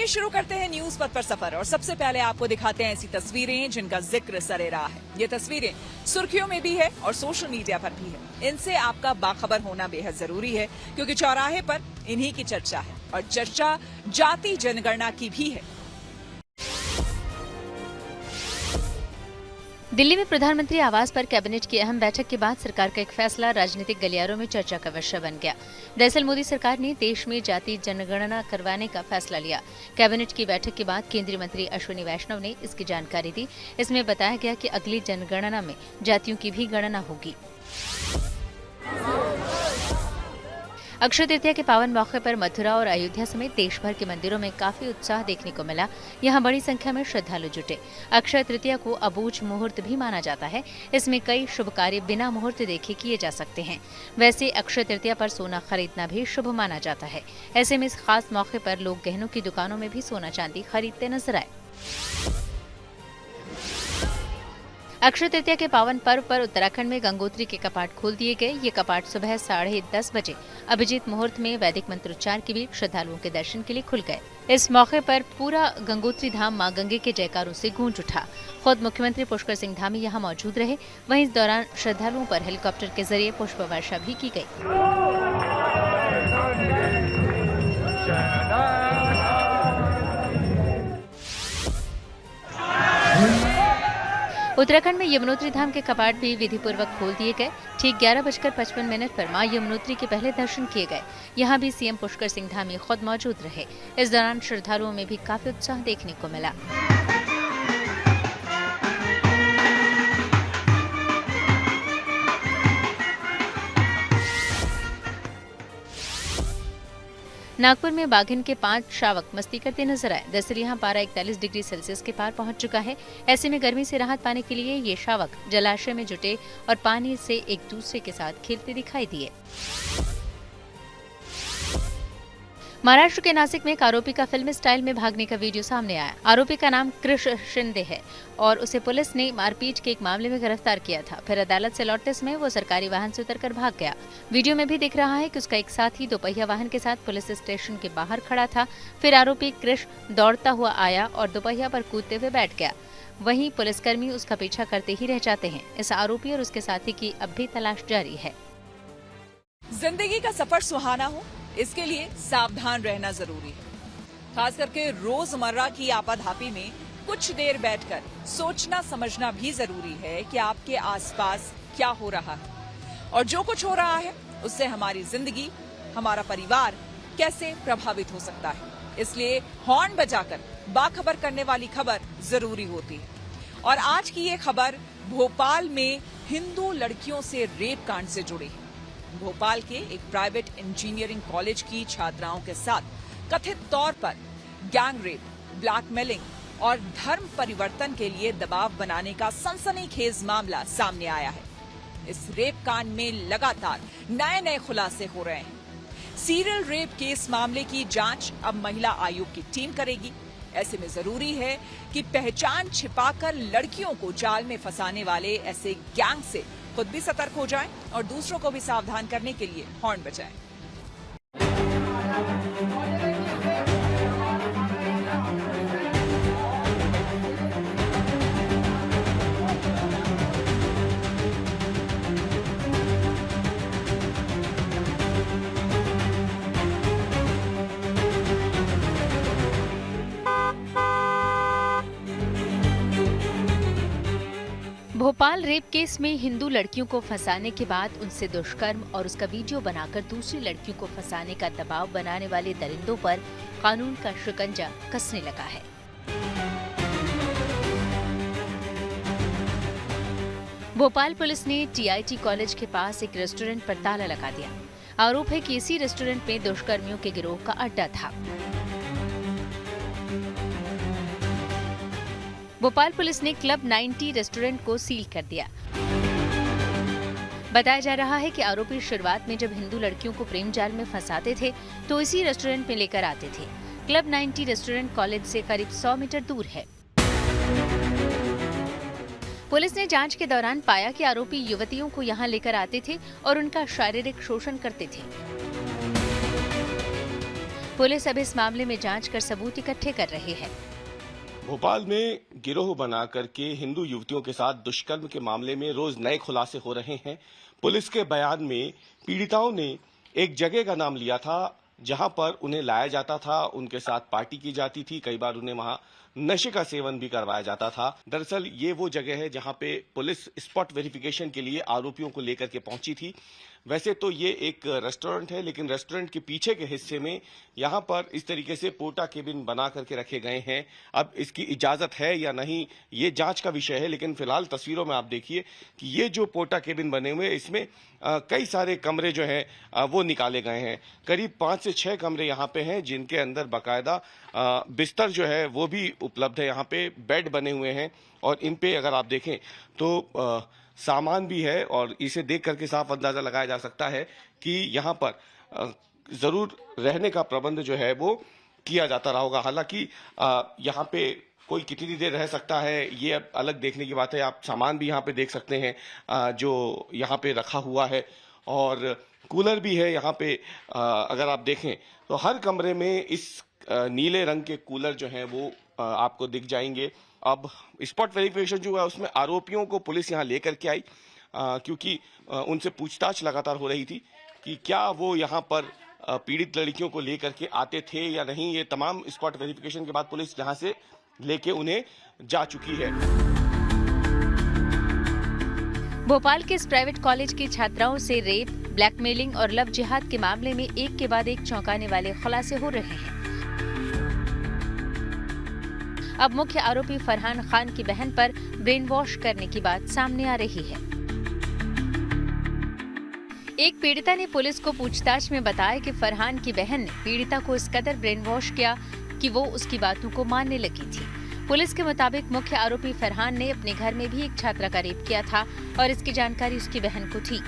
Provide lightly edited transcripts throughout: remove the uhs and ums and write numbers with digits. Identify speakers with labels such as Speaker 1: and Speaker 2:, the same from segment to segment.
Speaker 1: शुरू करते हैं न्यूज पथ पर सफर और सबसे पहले आपको दिखाते हैं ऐसी तस्वीरें जिनका जिक्र सरे रहा है। ये तस्वीरें सुर्खियों में भी है और सोशल मीडिया पर भी है। इनसे आपका बाखबर होना बेहद जरूरी है क्योंकि चौराहे पर इन्हीं की चर्चा है और चर्चा जाति जनगणना की भी है।
Speaker 2: दिल्ली में प्रधानमंत्री आवास पर कैबिनेट की अहम बैठक के बाद सरकार का एक फैसला राजनीतिक गलियारों में चर्चा का विषय बन गया। दरअसल मोदी सरकार ने देश में जाति जनगणना करवाने का फैसला लिया। कैबिनेट की बैठक के बाद केंद्रीय मंत्री अश्विनी वैष्णव ने इसकी जानकारी दी। इसमें बताया गया कि अगली जनगणना में जातियों की भी गणना होगी। अक्षय तृतीया के पावन मौके पर मथुरा और अयोध्या समेत देश भर के मंदिरों में काफी उत्साह देखने को मिला। यहां बड़ी संख्या में श्रद्धालु जुटे। अक्षय तृतीया को अबूझ मुहूर्त भी माना जाता है। इसमें कई शुभ कार्य बिना मुहूर्त देखे किए जा सकते हैं। वैसे अक्षय तृतीया पर सोना खरीदना भी शुभ माना जाता है। ऐसे में इस खास मौके पर लोग गहनों की दुकानों में भी सोना चांदी खरीदते नजर आए। अक्षय तृतीया के पावन पर्व पर उत्तराखंड में गंगोत्री के कपाट खोल दिए गए। ये कपाट सुबह 10:30 बजे अभिजीत मुहूर्त में वैदिक मंत्रोच्चार के बीच श्रद्धालुओं के दर्शन के लिए खुल गए। इस मौके पर पूरा गंगोत्री धाम मां गंगे के जयकारों से गूंज उठा। खुद मुख्यमंत्री पुष्कर सिंह धामी यहां मौजूद रहे। वहीं इस दौरान श्रद्धालुओं पर हेलीकॉप्टर के जरिए पुष्प वर्षा भी की गई। उत्तराखंड में यमुनोत्री धाम के कपाट भी विधिपूर्वक खोल दिए गए। ठीक 11:55 पर मां यमुनोत्री के पहले दर्शन किए गए। यहां भी सीएम पुष्कर सिंह धामी खुद मौजूद रहे। इस दौरान श्रद्धालुओं में भी काफी उत्साह देखने को मिला। नागपुर में बाघिन के 5 शावक मस्ती करते नजर आए। दरअसल यहाँ पारा 41 डिग्री सेल्सियस के पार पहुंच चुका है। ऐसे में गर्मी से राहत पाने के लिए ये शावक जलाशय में जुटे और पानी से एक दूसरे के साथ खेलते दिखाई दिए। महाराष्ट्र के नासिक में एक आरोपी का फिल्मी स्टाइल में भागने का वीडियो सामने आया। आरोपी का नाम कृष शिंदे है और उसे पुलिस ने मारपीट के एक मामले में गिरफ्तार किया था। फिर अदालत से लौटते समय वो सरकारी वाहन से उतरकर भाग गया। वीडियो में भी दिख रहा है कि उसका एक साथी दोपहिया वाहन के साथ पुलिस स्टेशन के बाहर खड़ा था। फिर आरोपी कृष दौड़ता हुआ आया और दोपहिया पर कूदते हुए बैठ गया। वहीं पुलिसकर्मी उसका पीछा करते ही रह जाते हैं। इस आरोपी और उसके साथी की अब भी तलाश जारी है।
Speaker 1: जिंदगी का सफर सुहाना हो, इसके लिए सावधान रहना जरूरी है। खास करके रोजमर्रा की आपाधापी में कुछ देर बैठकर सोचना समझना भी जरूरी है कि आपके आसपास क्या हो रहा है और जो कुछ हो रहा है उससे हमारी जिंदगी, हमारा परिवार कैसे प्रभावित हो सकता है। इसलिए हॉर्न बजाकर बाखबर करने वाली खबर जरूरी होती है। और आज की ये खबर भोपाल में हिंदू लड़कियों से रेप कांड से जुड़ी है। भोपाल के एक प्राइवेट इंजीनियरिंग कॉलेज की छात्राओं के साथ कथित तौर पर गैंग रेप, ब्लैकमेलिंग और धर्म परिवर्तन के लिए दबाव बनाने का सनसनीखेज मामला सामने आया है। इस रेप कांड में लगातार नए खुलासे हो रहे हैं। सीरियल रेप केस मामले की जांच अब महिला आयोग की टीम करेगी। ऐसे में जरूरी है कि पहचान छिपाकर लड़कियों को जाल में फंसाने वाले ऐसे गैंग से खुद भी सतर्क हो जाएं और दूसरों को भी सावधान करने के लिए हॉर्न बजाएं।
Speaker 2: भोपाल रेप केस में हिंदू लड़कियों को फंसाने के बाद उनसे दुष्कर्म और उसका वीडियो बनाकर दूसरी लड़कियों को फंसाने का दबाव बनाने वाले दरिंदों पर कानून का शिकंजा कसने लगा है। भोपाल पुलिस ने टीआईटी कॉलेज के पास एक रेस्टोरेंट पर ताला लगा दिया। आरोप है कि इसी रेस्टोरेंट में दुष्कर्मियों के गिरोह का अड्डा था। भोपाल पुलिस ने क्लब 90 रेस्टोरेंट को सील कर दिया। बताया जा रहा है कि आरोपी शुरुआत में जब हिंदू लड़कियों को प्रेम जाल में फंसाते थे तो इसी रेस्टोरेंट में लेकर आते थे। क्लब 90 रेस्टोरेंट कॉलेज से करीब 100 मीटर दूर है। पुलिस ने जांच के दौरान पाया कि आरोपी युवतियों को यहां लेकर आते थे और उनका शारीरिक शोषण करते थे। पुलिस अब इस मामले में जांच कर सबूत इकट्ठे कर रही है।
Speaker 3: भोपाल में गिरोह बना करके हिंदू युवतियों के साथ दुष्कर्म के मामले में रोज नए खुलासे हो रहे हैं। पुलिस के बयान में पीड़िताओं ने एक जगह का नाम लिया था जहां पर उन्हें लाया जाता था, उनके साथ पार्टी की जाती थी, कई बार उन्हें वहां नशे का सेवन भी करवाया जाता था। दरअसल ये वो जगह है जहां पे पुलिस स्पॉट वेरिफिकेशन के लिए आरोपियों को लेकर के पहुंची थी। वैसे तो ये एक रेस्टोरेंट है, लेकिन रेस्टोरेंट के पीछे के हिस्से में यहां पर इस तरीके से पोटा केबिन बना करके रखे गए हैं। अब इसकी इजाजत है या नहीं, ये जांच का विषय है, लेकिन फिलहाल तस्वीरों में आप देखिए कि ये जो पोटा केबिन बने हुए हैं, इसमें कई सारे कमरे जो हैं वो निकाले गए हैं। करीब 5 से 6 कमरे यहाँ पे हैं, जिनके अंदर बाकायदा बिस्तर जो है वो भी उपलब्ध है। यहाँ पे बेड बने हुए हैं और इन पे अगर आप देखें तो सामान भी है और इसे देख करके साफ अंदाजा लगाया जा सकता है कि यहाँ पर जरूर रहने का प्रबंध जो है वो किया जाता रहा होगा। हालांकि यहाँ पे कोई कितनी देर रह सकता है ये अब अलग देखने की बात है। आप सामान भी यहाँ पे देख सकते हैं जो यहाँ पे रखा हुआ है, और कूलर भी है यहाँ पे। अगर आप देखें तो हर कमरे में इस नीले रंग के कूलर जो हैं वो आपको दिख जाएंगे। अब स्पॉट वेरिफिकेशन जो है उसमें आरोपियों को पुलिस यहाँ लेकर के आई, क्योंकि उनसे पूछताछ लगातार हो रही थी कि क्या वो यहाँ पर पीड़ित लड़कियों को लेकर के आते थे या नहीं। ये तमाम स्पॉट वेरिफिकेशन के बाद पुलिस यहाँ से लेके उन्हें जा चुकी है।
Speaker 2: भोपाल के इस प्राइवेट कॉलेज की छात्राओं से रेप, ब्लैकमेलिंग और लव जिहाद के मामले में एक के बाद एक चौंकाने वाले खुलासे हो रहे हैं। अब मुख्य आरोपी फरहान खान की बहन पर ब्रेन वॉश करने की बात सामने आ रही है। एक पीड़िता ने पुलिस को पूछताछ में बताया कि फरहान की बहन ने पीड़िता को इस कदर ब्रेन वॉश किया कि वो उसकी बातों को मानने लगी थी। पुलिस के मुताबिक मुख्य आरोपी फरहान ने अपने घर में भी एक छात्रा का रेप किया था और इसकी जानकारी उसकी बहन को थी।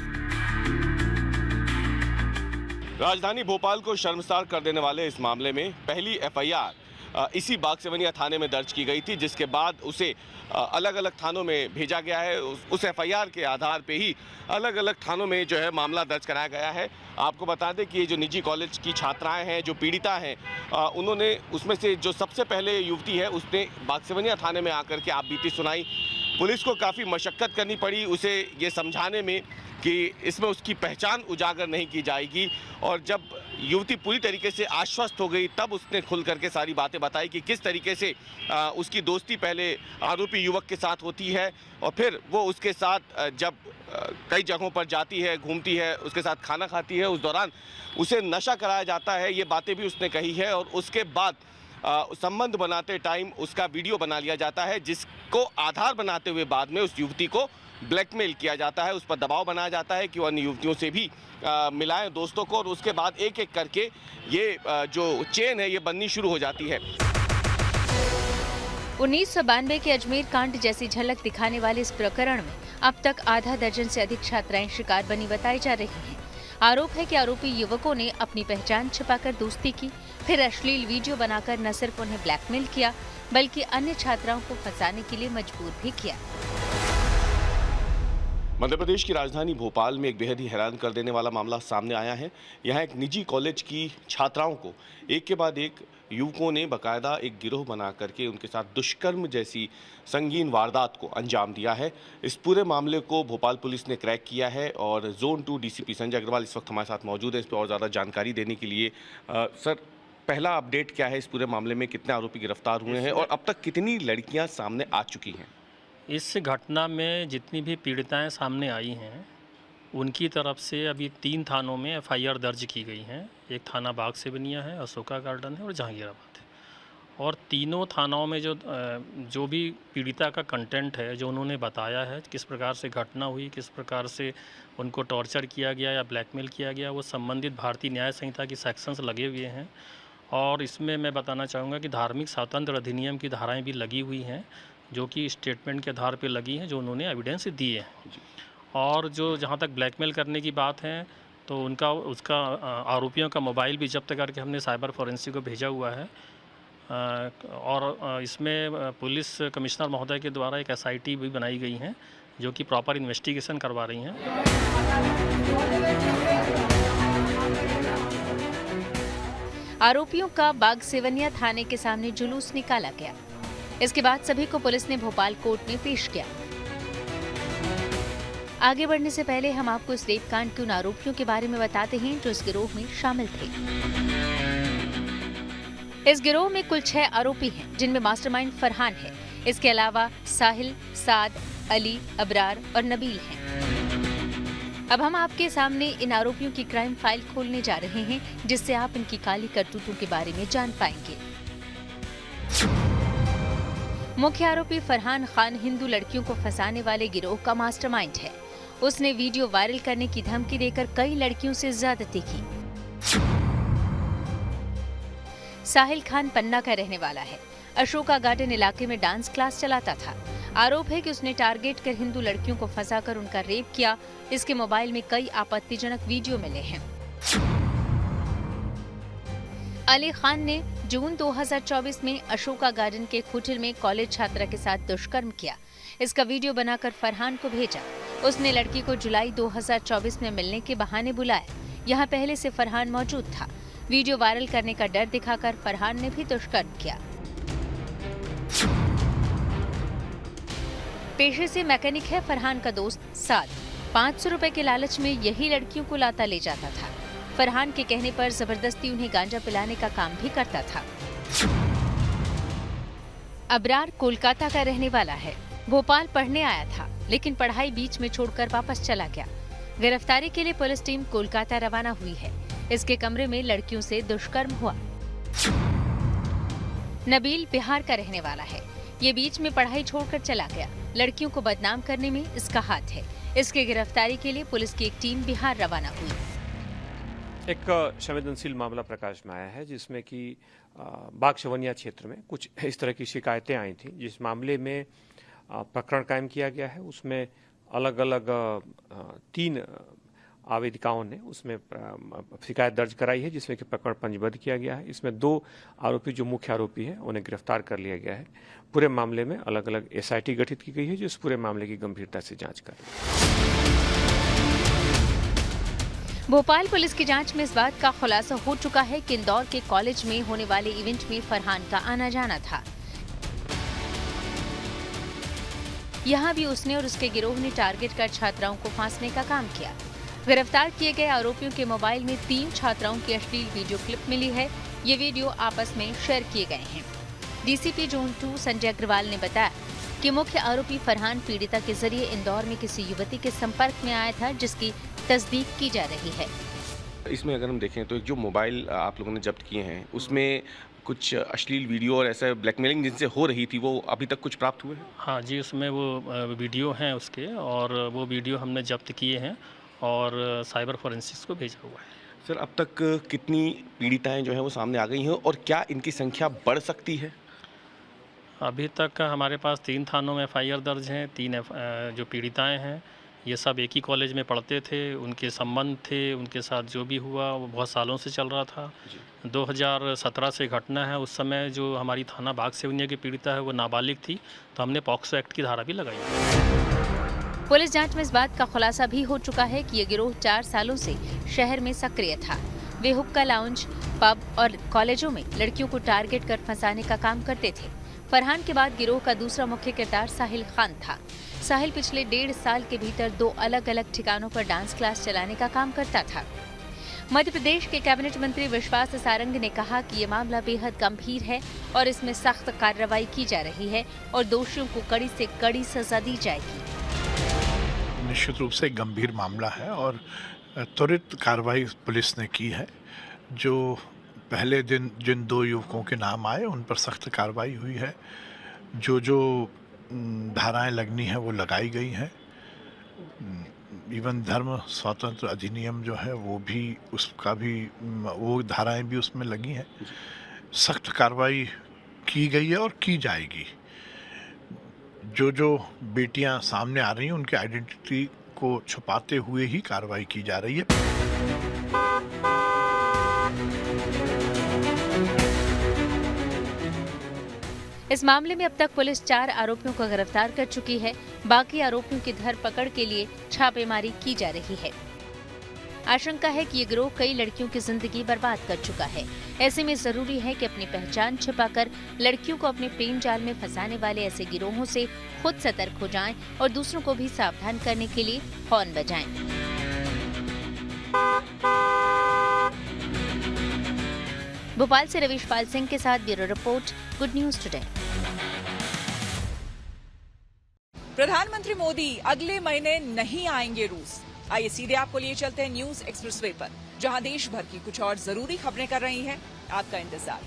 Speaker 3: राजधानी भोपाल को शर्मसार कर देने वाले इस मामले में पहली एफआईआर इसी बागसेवनिया थाने में दर्ज की गई थी, जिसके बाद उसे अलग अलग थानों में भेजा गया है। उस एफआईआर के आधार पे ही अलग अलग थानों में जो है मामला दर्ज कराया गया है। आपको बता दें कि ये जो निजी कॉलेज की छात्राएं हैं, जो पीड़िता हैं, उन्होंने उसमें से जो सबसे पहले युवती है उसने बागसेवनिया थाने में आकर के आपबीती सुनाई। पुलिस को काफ़ी मशक्कत करनी पड़ी उसे ये समझाने में कि इसमें उसकी पहचान उजागर नहीं की जाएगी, और जब युवती पूरी तरीके से आश्वस्त हो गई तब उसने खुल करके सारी बातें बताई कि किस तरीके से उसकी दोस्ती पहले आरोपी युवक के साथ होती है और फिर वो उसके साथ जब कई जगहों पर जाती है, घूमती है, उसके साथ खाना खाती है, उस दौरान उसे नशा कराया जाता है। ये बातें भी उसने कही है और उसके बाद संबंध बनाते टाइम उसका वीडियो बना लिया जाता है, जिसको आधार बनाते हुए बाद में उस युवती को ब्लैकमेल किया जाता है, उस पर दबाव बनाया जाता है कि वो अन्य युवतियों से भी मिलाएं दोस्तों को, और उसके बाद एक एक करके ये जो चेन है ये बननी शुरू हो जाती है।
Speaker 2: 1992 के अजमेर कांड जैसी झलक दिखाने वाले इस प्रकरण में अब तक आधा दर्जन से अधिक छात्राएं शिकार बनी बताई जा रही हैं। आरोप है कि आरोपी युवकों ने अपनी पहचान छिपाकर दोस्ती की, फिर अश्लील वीडियो बनाकर न सिर्फ उन्हें ब्लैकमेल किया बल्कि अन्य छात्राओं को फंसाने के लिए मजबूर भी किया।
Speaker 3: मध्य प्रदेश की राजधानी भोपाल में एक बेहद ही हैरान कर देने वाला मामला सामने आया है। यहाँ एक निजी कॉलेज की छात्राओं को एक के बाद एक युवकों ने बाकायदा एक गिरोह बना करके उनके साथ दुष्कर्म जैसी संगीन वारदात को अंजाम दिया है। इस पूरे मामले को भोपाल पुलिस ने क्रैक किया है और जोन 2 डीसीपी संजय अग्रवाल इस वक्त हमारे साथ मौजूद है इस पर और ज़्यादा जानकारी देने के लिए। सर, पहला अपडेट क्या है इस पूरे मामले में, कितने आरोपी गिरफ्तार हुए हैं और अब तक कितनी लड़कियाँ सामने आ चुकी हैं?
Speaker 4: इस घटना में जितनी भी पीड़िताएं सामने आई हैं उनकी तरफ से अभी 3 थानों में एफआईआर दर्ज की गई हैं। एक थाना बागसेवनिया है, अशोका गार्डन है और जहांगीराबाद है। और तीनों थानाओं में जो भी पीड़िता का कंटेंट है, जो उन्होंने बताया है किस प्रकार से घटना हुई, किस प्रकार से उनको टॉर्चर किया गया या ब्लैकमेल किया गया, वो संबंधित भारतीय न्याय संहिता की सेक्शंस लगे हुए हैं। और इसमें मैं बताना चाहूँगा कि धार्मिक स्वातंत्र अधिनियम की धाराएँ भी लगी हुई हैं, जो कि स्टेटमेंट के आधार पे लगी हैं, जो उन्होंने एविडेंस दिए हैं। और जो जहाँ तक ब्लैकमेल करने की बात है तो उसका आरोपियों का मोबाइल भी जब्त करके हमने साइबर फोरेंसिक को भेजा हुआ है। और इसमें पुलिस कमिश्नर महोदय के द्वारा एक एसआईटी भी बनाई गई है जो कि प्रॉपर इन्वेस्टिगेशन करवा रही हैं।
Speaker 2: आरोपियों का बाग सेवनिया थाने के सामने जुलूस निकाला गया। इसके बाद सभी को पुलिस ने भोपाल कोर्ट में पेश किया। आगे बढ़ने से पहले हम आपको इस रेप कांड के उन आरोपियों के बारे में बताते हैं जो इस गिरोह में शामिल थे। इस गिरोह में कुल 6 आरोपी हैं, जिनमें मास्टरमाइंड फरहान है। इसके अलावा साहिल, साद, अली, अबरार और नबील हैं। अब हम आपके सामने इन आरोपियों की क्राइम फाइल खोलने जा रहे हैं, जिससे आप इनकी काली करतूतों के बारे में जान पाएंगे। मुख्य आरोपी फरहान खान हिंदू लड़कियों को फंसाने वाले गिरोह का मास्टरमाइंड है। उसने वीडियो वायरल करने की धमकी देकर कई लड़कियों से ज्यादती की। साहिल खान पन्ना का रहने वाला है। अशोका गार्डन इलाके में डांस क्लास चलाता था। आरोप है कि उसने टारगेट कर हिंदू लड़कियों को फंसाकर उनका रेप किया। इसके मोबाइल में कई आपत्तिजनक वीडियो मिले हैं। अली खान ने जून 2024 में अशोका गार्डन के एक होटल में कॉलेज छात्रा के साथ दुष्कर्म किया। इसका वीडियो बनाकर फरहान को भेजा। उसने लड़की को जुलाई 2024 में मिलने के बहाने बुलाया। यहाँ पहले से फरहान मौजूद था। वीडियो वायरल करने का डर दिखाकर फरहान ने भी दुष्कर्म किया। पेशे से मैकेनिक है फरहान का दोस्त साद। 500 रुपए के लालच में यही लड़कियों को लाता ले जाता था। फरहान के कहने पर जबरदस्ती उन्हें गांजा पिलाने का काम भी करता था। अबरार कोलकाता का रहने वाला है। भोपाल पढ़ने आया था, लेकिन पढ़ाई बीच में छोड़कर वापस चला गया। गिरफ्तारी के लिए पुलिस टीम कोलकाता रवाना हुई है। इसके कमरे में लड़कियों से दुष्कर्म हुआ। नबील बिहार का रहने वाला है। ये बीच में पढ़ाई छोड़कर चला गया। लड़कियों को बदनाम करने में इसका हाथ है। इसकी गिरफ्तारी के लिए पुलिस की एक टीम बिहार रवाना हुई।
Speaker 5: एक संवेदनशील मामला प्रकाश में आया है, जिसमें कि बाग सेवनिया क्षेत्र में कुछ इस तरह की शिकायतें आई थी। जिस मामले में प्रकरण कायम किया गया है, उसमें अलग अलग 3 आवेदिकाओं ने उसमें शिकायत दर्ज कराई है, जिसमें कि प्रकरण पंजीबद्ध किया गया है। इसमें 2 आरोपी जो मुख्य आरोपी हैं उन्हें गिरफ्तार कर लिया गया है। पूरे मामले में अलग अलग SIT गठित की गई है, जो इस पूरे मामले की गंभीरता से जांच कर रही है।
Speaker 2: भोपाल पुलिस की जांच में इस बात का खुलासा हो चुका है कि इंदौर के कॉलेज में होने वाले इवेंट में फरहान का आना जाना था। यहाँ भी उसने और उसके गिरोह ने टारगेट कर छात्राओं को फांसने का काम किया। गिरफ्तार किए गए आरोपियों के मोबाइल में 3 छात्राओं की अश्लील वीडियो क्लिप मिली है। ये वीडियो आपस में शेयर किए गए हैं। DCP जोन 2 संजय अग्रवाल ने बताया कि मुख्य आरोपी फरहान पीड़िता के जरिए इंदौर में किसी युवती के संपर्क में आया था, जिसकी तस्दीक की जा रही है।
Speaker 3: इसमें अगर हम देखें तो जो मोबाइल आप लोगों ने जब्त किए हैं, उसमें कुछ अश्लील वीडियो और ऐसा ब्लैकमेलिंग जिनसे हो रही थी, वो अभी तक कुछ प्राप्त हुए हैं?
Speaker 4: हाँ जी, उसमें वो वीडियो हैं उसके, और वो वीडियो हमने जब्त किए हैं और साइबर फोरेंसिक्स को भेजा हुआ है।
Speaker 3: सर, अब तक कितनी पीड़िताएं जो हैं वो सामने आ गई हैं और क्या इनकी संख्या बढ़ सकती है?
Speaker 4: अभी तक हमारे पास 3 थानों में FIR दर्ज हैं। 3 जो पीड़िताएं हैं, ये सब एक ही कॉलेज में पढ़ते थे। उनके संबंध थे, उनके साथ जो भी हुआ वो बहुत सालों से चल रहा था। 2017 से घटना है। उस समय जो हमारी थाना बाग सेवनिया की पीड़िता है वो नाबालिग थी, तो हमने पॉक्सो एक्ट की धारा भी लगाई।
Speaker 2: पुलिस जांच में इस बात का खुलासा भी हो चुका है कि ये गिरोह 4 सालों से शहर में सक्रिय था। वे हुक्का लाउंज, पब और कॉलेजों में लड़कियों को टारगेट कर फंसाने का काम करते थे। फरहान के बाद गिरोह का दूसरा मुख्य किरदार साहिल खान था। साहिल पिछले 1.5 साल के भीतर 2 अलग-अलग ठिकानों पर डांस क्लास चलाने का काम करता था। मध्य प्रदेश के कैबिनेट मंत्री विश्वास सारंग ने कहा कि ये मामला बेहद गंभीर है और इसमें सख्त कार्रवाई की जा रही है और दोषियों को कड़ी से कड़ी सजा दी जाएगी।
Speaker 6: निश्चित रूप से गंभीर मामला है और त्वरित कार्रवाई पुलिस ने की है। जो पहले दिन जिन 2 युवकों के नाम आए उन पर सख्त कार्रवाई हुई है। जो धाराएं लगनी है वो लगाई गई हैं। इवन धर्म स्वतंत्र अधिनियम जो है वो भी, उसका भी, वो धाराएं भी उसमें लगी हैं। सख्त कार्रवाई की गई है और की जाएगी। जो बेटियां सामने आ रही हैं उनके आइडेंटिटी को छुपाते हुए ही कार्रवाई की जा रही है।
Speaker 2: इस मामले में अब तक पुलिस 4 आरोपियों को गिरफ्तार कर चुकी है। बाकी आरोपियों की धरपकड़ के लिए छापेमारी की जा रही है। आशंका है कि ये गिरोह कई लड़कियों की जिंदगी बर्बाद कर चुका है। ऐसे में जरूरी है कि अपनी पहचान छिपाकर लड़कियों को अपने प्रेम जाल में फंसाने वाले ऐसे गिरोहों से खुद सतर्क हो जाएं और दूसरों को भी सावधान करने के लिए हॉर्न बजाएं। भोपाल से रवीश पाल सिंह के साथ bureau report, good news today.
Speaker 1: प्रधानमंत्री मोदी अगले महीने नहीं आएंगे रूस। आइए सीधे आपको लिए चलते हैं न्यूज एक्सप्रेसवे पर, जहां देश भर की कुछ और जरूरी खबरें कर रही हैं आपका इंतजार।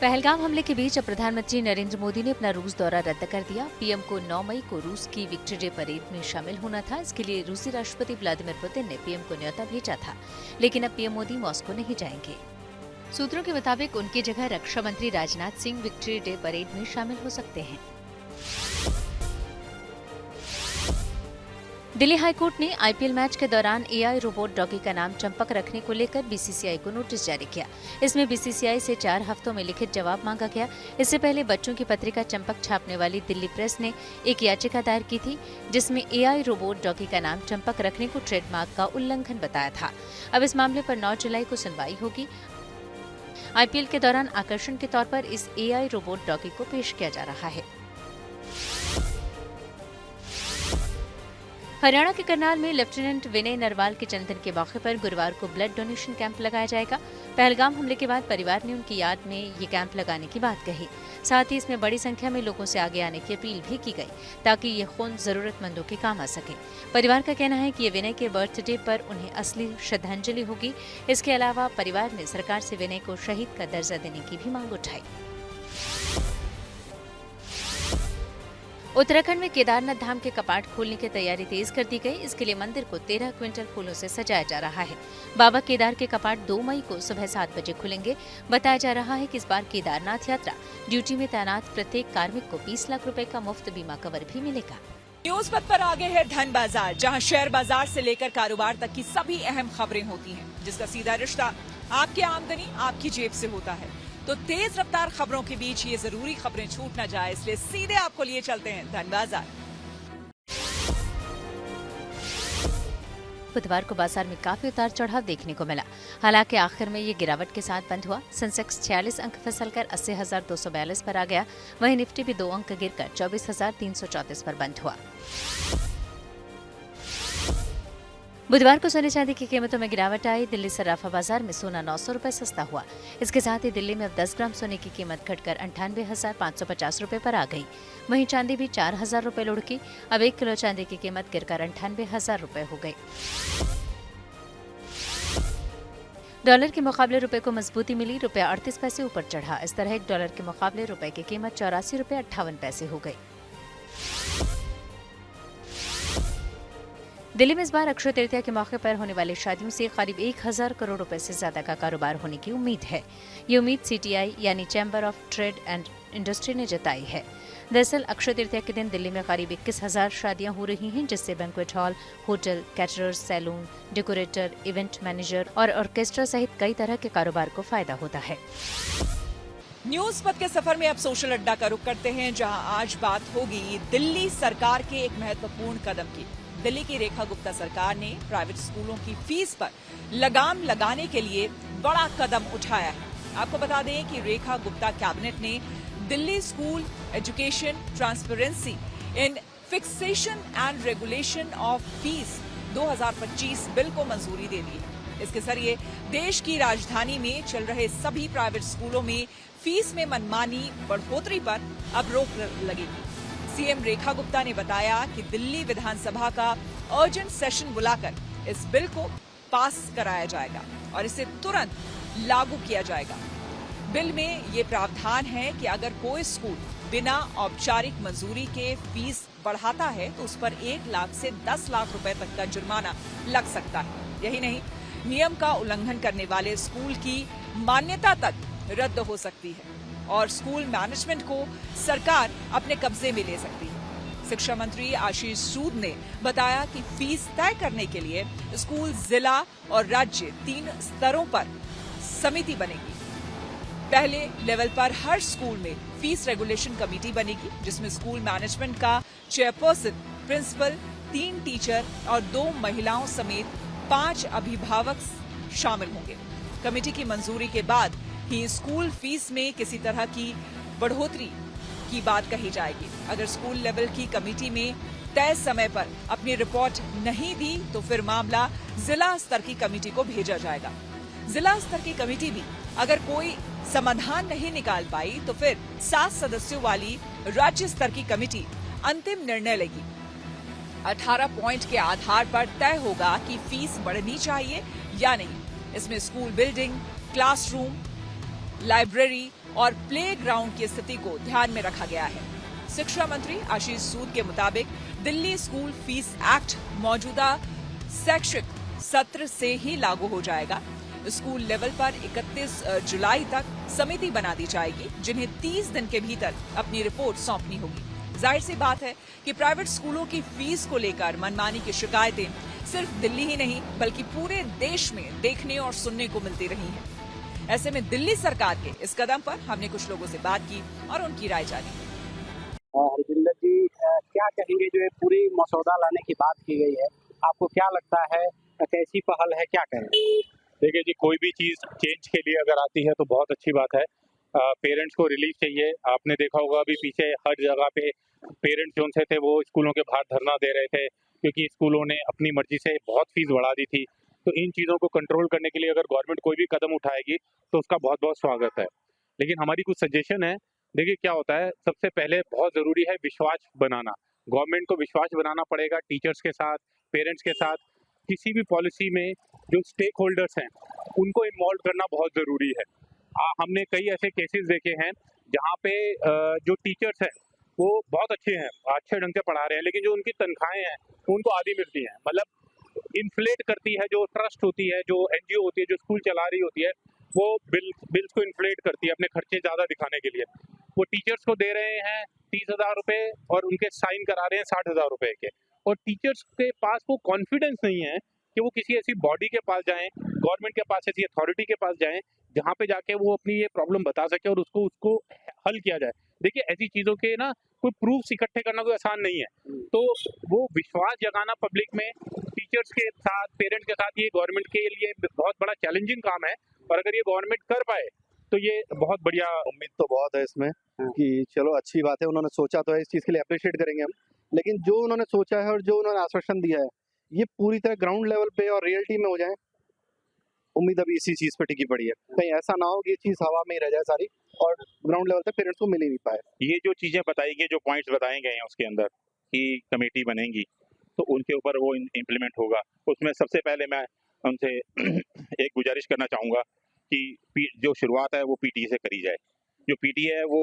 Speaker 2: पहलगाम हमले के बीच अब प्रधानमंत्री नरेंद्र मोदी ने अपना रूस दौरा रद्द कर दिया। पीएम को 9 मई को रूस की विक्ट्री डे परेड में शामिल होना था। इसके लिए रूसी राष्ट्रपति व्लादिमीर पुतिन ने पीएम को न्योता भेजा था, लेकिन अब पीएम मोदी मॉस्को नहीं जाएंगे। सूत्रों के मुताबिक उनकी जगह रक्षा मंत्री Rajnath Singh victory day parade में शामिल हो सकते हैं। दिल्ली हाईकोर्ट ने आईपीएल मैच के दौरान एआई रोबोट डॉगी का नाम चंपक रखने को लेकर बीसीसीआई को नोटिस जारी किया। इसमें बीसीसीआई से 4 हफ्तों में लिखित जवाब मांगा गया। इससे पहले बच्चों की पत्रिका चंपक छापने वाली दिल्ली प्रेस ने एक याचिका दायर की थी, जिसमें एआई रोबोट डॉगी का नाम चंपक रखने को ट्रेडमार्क का उल्लंघन बताया था। अब इस मामले पर 9 जुलाई को सुनवाई होगी। आईपीएल के दौरान आकर्षण के तौर पर इस एआई रोबोट डॉगी को पेश किया जा रहा है। हरियाणा के करनाल में लेफ्टिनेंट विनय नरवाल के जन्मदिन के मौके पर गुरुवार को ब्लड डोनेशन कैंप लगाया जाएगा। पहलगाम हमले के बाद परिवार ने उनकी याद में ये कैंप लगाने की बात कही। साथ ही इसमें बड़ी संख्या में लोगों से आगे आने की अपील भी की गई, ताकि ये खून जरूरतमंदों के काम आ सके। परिवार का कहना है कि ये विनय के बर्थडे पर उन्हें असली श्रद्धांजलि होगी। इसके अलावा परिवार ने सरकार से विनय को शहीद का दर्जा देने की भी मांग उठाई। उत्तराखंड में केदारनाथ धाम के कपाट खोलने की तैयारी तेज कर दी गई। इसके लिए मंदिर को 13 क्विंटल फूलों से सजाया जा रहा है। बाबा केदार के कपाट 2 मई को सुबह 7 बजे खुलेंगे। बताया जा रहा है कि इस बार केदारनाथ यात्रा ड्यूटी में तैनात प्रत्येक कार्मिक को 20 लाख रुपए का मुफ्त बीमा कवर भी मिलेगा।
Speaker 1: न्यूज पथ पर आगे है धन बाजार, जहां शेयर बाजार से लेकर कारोबार तक की सभी अहम खबरें होती हैं, जिसका सीधा रिश्ता आपकी आमदनी आपकी जेब से होता है। तो तेज रफ्तार खबरों के बीच ये जरूरी खबरें छूट न जाए, इसलिए सीधे आपको लिए चलते हैं धन बाजार।
Speaker 2: बुधवार को बाजार में काफी उतार चढ़ाव देखने को मिला। हालांकि आखिर में ये गिरावट के साथ बंद हुआ। सेंसेक्स 46 अंक फिसलकर 80,242 पर आ गया। वहीं निफ्टी भी 2 अंक गिरकर 24,334 पर बंद हुआ। बुधवार को सोने चांदी की कीमतों में गिरावट आई। दिल्ली सराफा बाजार में सोना 900 रुपए सस्ता हुआ। इसके साथ ही दिल्ली में अब 10 ग्राम सोने की कीमत घटकर 98,550 रुपए पर आ गई। वहीं चांदी भी 4,000 रुपए लुढ़की। अब 1 किलो चांदी की कीमत गिरकर 98,000 रुपए हो गई। डॉलर के मुकाबले रुपए को मजबूती मिली। रुपया 38 पैसे ऊपर चढ़ा। इस तरह $1 के मुकाबले रुपए की कीमत 84 रुपए 58 पैसे हो गई। दिल्ली में इस बार अक्षय तृतीया के मौके पर होने वाली शादियों से करीब 1,000 करोड़ रुपए से ज्यादा का कारोबार होने की उम्मीद है। ये उम्मीद सीटीआई यानी chamber of trade and industry ने जताई है। दरअसल अक्षय तृतीया के दिन दिल्ली में करीब 21,000 शादियां हो रही हैं, जिससे banquet hall, hotel, caterers, salon, decorator, event manager और ऑर्केस्ट्रा सहित कई तरह के कारोबार को फायदा होता है।
Speaker 1: न्यूज पथ के सफर में अब सोशल अड्डा का रुख करते हैं, जहां आज बात होगी दिल्ली सरकार के एक महत्वपूर्ण कदम की। दिल्ली की रेखा गुप्ता सरकार ने प्राइवेट स्कूलों की फीस पर लगाम लगाने के लिए बड़ा कदम उठाया है। आपको बता दें कि रेखा गुप्ता कैबिनेट ने Delhi school education transparency in fixation and regulation of fees 2025 bill को मंजूरी दे दी है। इसके जरिए देश की राजधानी में चल रहे सभी प्राइवेट स्कूलों में फीस में मनमानी बढ़ोतरी पर अब रोक लगेगी। सीएम रेखा गुप्ता ने बताया कि दिल्ली विधानसभा का अर्जेंट सेशन बुलाकर इस बिल को पास कराया जाएगा और इसे तुरंत लागू किया जाएगा। बिल में ये प्रावधान है कि अगर कोई स्कूल बिना औपचारिक मंजूरी के फीस बढ़ाता है तो उस पर 1 लाख से 10 लाख रुपए तक का जुर्माना लग सकता है। यही नहीं, नियम का उल्लंघन करने वाले स्कूल की मान्यता तक रद्द हो सकती है और स्कूल मैनेजमेंट को सरकार अपने कब्जे में ले सकती है। शिक्षा मंत्री आशीष सूद ने बताया कि फीस तय करने के लिए स्कूल, जिला और राज्य 3 स्तरों पर समिति बनेगी। पहले लेवल पर हर स्कूल में फीस रेगुलेशन कमेटी बनेगी, जिसमें स्कूल मैनेजमेंट का चेयरपर्सन, प्रिंसिपल, 3 टीचर और 2 महिलाओं समेत 5 अभिभावक शामिल होंगे। कमेटी की मंजूरी के बाद ही स्कूल फीस में किसी तरह की बढ़ोतरी की बात कही जाएगी। अगर स्कूल लेवल की कमेटी में तय समय पर अपनी रिपोर्ट नहीं दी तो फिर मामला जिला स्तर की कमेटी को भेजा जाएगा। जिला स्तर की कमेटी भी अगर कोई समाधान नहीं निकाल पाई तो फिर 7 सदस्यों वाली राज्य स्तर की कमेटी अंतिम निर्णय लेगी। 18 पॉइंट के आधार पर तय होगा कि फीस बढ़नी चाहिए या नहीं। इसमें स्कूल बिल्डिंग, क्लासरूम, लाइब्रेरी और प्लेग्राउंड की स्थिति को ध्यान में रखा गया है। शिक्षा मंत्री आशीष सूद के मुताबिक दिल्ली स्कूल फीस एक्ट मौजूदा शैक्षिक सत्र से ही लागू हो जाएगा। स्कूल लेवल पर 31 जुलाई तक समिति बना दी जाएगी, जिन्हें 30 दिन के भीतर अपनी रिपोर्ट सौंपनी होगी। जाहिर सी बात है कि प्राइवेट स्कूलों की फीस को लेकर मनमानी की शिकायतें सिर्फ दिल्ली ही नहीं बल्कि पूरे देश में देखने और सुनने को मिलती रही हैं। ऐसे में दिल्ली सरकार के इस कदम पर हमने कुछ लोगों से बात की और उनकी राय जानी।
Speaker 7: हरजिंदर जी, क्या कहेंगे जो ये पूरी मसौदा लाने की बात की गई है, आपको क्या लगता है, कैसी पहल है, क्या कहेंगे?
Speaker 8: देखिए जी, कोई भी चीज़ चेंज के लिए अगर आती है तो बहुत अच्छी बात है। पेरेंट्स को रिलीफ चाहिए। आपने देखा होगा अभी पीछे हर जगह पे पेरेंट्स जो से थे वो स्कूलों के बाहर धरना दे रहे थे क्योंकि स्कूलों ने अपनी मर्जी से बहुत फीस बढ़ा दी थी। तो इन चीज़ों को कंट्रोल करने के लिए अगर गवर्नमेंट कोई भी कदम उठाएगी तो उसका बहुत बहुत स्वागत है। लेकिन हमारी कुछ सजेशन है। देखिए क्या होता है, सबसे पहले बहुत ज़रूरी है विश्वास बनाना। गवर्नमेंट को विश्वास बनाना पड़ेगा टीचर्स के साथ, पेरेंट्स के साथ। किसी भी पॉलिसी में जो स्टेक होल्डर्स हैं उनको इन्वॉल्व करना बहुत ज़रूरी है। हमने कई ऐसे केसेस देखे हैं जहाँ पे जो टीचर्स हैं वो बहुत अच्छे हैं, अच्छे ढंग से पढ़ा रहे हैं, लेकिन जो उनकी तनख्वाहें हैं उनको आधी मिलती हैं। मतलब इन्फ्लेट करती है जो ट्रस्ट होती है, जो एनजीओ होती है, जो स्कूल चला रही होती है, वो बिल्स को इन्फ्लेट करती है अपने खर्चे ज़्यादा दिखाने के लिए। वो टीचर्स को दे रहे हैं 30,000 रुपये और उनके साइन करा रहे हैं 60,000 रुपये के। और टीचर्स के पास वो कॉन्फिडेंस नहीं है कि वो किसी ऐसी बॉडी के पास जाएं, गवर्नमेंट के पास, ऐसी अथॉरिटी के पास जाएं जहाँ पे जाके वो अपनी ये प्रॉब्लम बता सके और उसको हल किया जाए। देखिए ऐसी चीज़ों के ना कोई प्रूफ्स इकट्ठे करना कोई आसान नहीं है। तो वो विश्वास जगाना पब्लिक में टीचर्स के साथ, पेरेंट्स के साथ, ये गवर्नमेंट के लिए बहुत बड़ा चैलेंजिंग काम है। और अगर ये गवर्नमेंट कर पाए तो ये बहुत बढ़िया।
Speaker 9: उम्मीद तो बहुत है इसमें कि चलो अच्छी बात है, उन्होंने सोचा तो है, इस चीज़ के लिए अप्रिशिएट करेंगे हम। लेकिन जो उन्होंने सोचा है और जो उन्होंने आश्वासन दिया है ये पूरी तरह ग्राउंड लेवल पे और रियलिटी में हो जाए, उम्मीद अभी इसी चीज़ पे टिकी पड़ी है। कहीं ऐसा ना हो कि ये चीज़ हवा में ही रह जाए सारी और ग्राउंड लेवल पे पेरेंट्स को मिल ही नहीं पाए।
Speaker 8: ये जो चीज़ें बताई गई, जो पॉइंट्स बताए गए हैं उसके अंदर कि कमेटी बनेगी तो उनके ऊपर वो इम्प्लीमेंट होगा। उसमें सबसे पहले मैं उनसे एक गुजारिश करना चाहूँगा कि जो शुरुआत है वो पीटीए से करी जाए। जो पीटीए है वो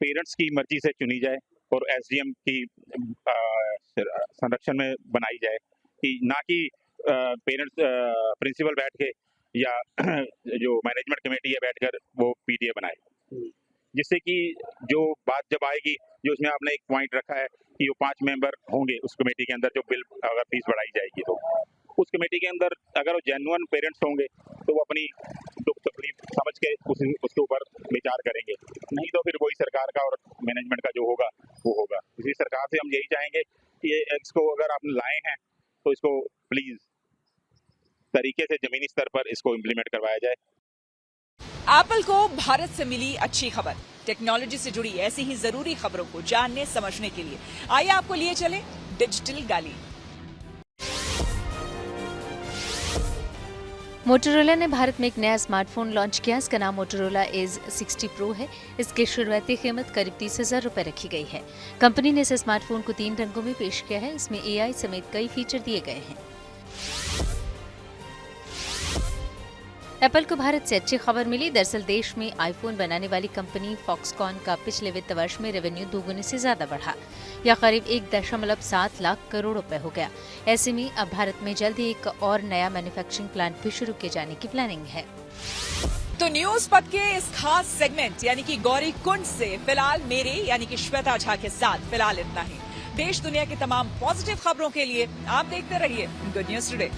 Speaker 8: पेरेंट्स की मर्जी से चुनी जाए और एसडीएम की संरक्षण में बनाई जाए, कि ना कि पेरेंट्स प्रिंसिपल बैठ के या जो मैनेजमेंट कमेटी है बैठकर वो पीटीए बनाए। जिससे कि जो बात जब आएगी, जो उसमें आपने एक पॉइंट रखा है कि वो 5 मेंबर होंगे उस कमेटी के अंदर, जो बिल अगर फीस बढ़ाई जाएगी तो उस कमेटी के अंदर अगर वो जेन्युइन पेरेंट्स होंगे तो वो अपनी दुख तकलीफ समझ के उसके ऊपर विचार करेंगे। नहीं तो फिर वही सरकार का और मैनेजमेंट का जो होगा वो होगा। इसी सरकार से हम यही चाहेंगे कि इसको अगर आप लाए हैं तो इसको प्लीज तरीके से जमीनी स्तर पर इसको इम्प्लीमेंट करवाया जाए।
Speaker 1: एप्पल को भारत से मिली अच्छी खबर। टेक्नोलॉजी से जुड़ी ऐसी ही जरूरी खबरों को जानने समझने के लिए आइए आपको लिए चले डिजिटल गली।
Speaker 2: मोटोरोला ने भारत में एक नया स्मार्टफोन लॉन्च किया। इसका नाम मोटोरोला एज 60 प्रो है। इसकी शुरुआती कीमत करीब 30,000 रुपए रखी गई है। कंपनी ने इस स्मार्टफोन को 3 रंगों में पेश किया है। इसमें AI समेत कई फीचर दिए गए हैं। एप्पल को भारत से अच्छी खबर मिली। दरअसल देश में आईफोन बनाने वाली कंपनी फॉक्सकॉन का पिछले वित्त वर्ष में रेवेन्यू 2 गुने से ज्यादा बढ़ा, या करीब 1.7 लाख करोड़ रुपए हो गया। ऐसे में अब भारत में जल्द ही एक और नया मैन्युफैक्चरिंग प्लांट भी शुरू किए जाने की प्लानिंग है।
Speaker 1: तो न्यूज पद के इस खास सेगमेंट यानी कि गौरी कुंड से फिलहाल मेरे यानी कि श्वेता झा के साथ फिलहाल इतना ही। देश दुनिया की तमाम पॉजिटिव खबरों के लिए आप देखते रहिए गुड न्यूज टुडे।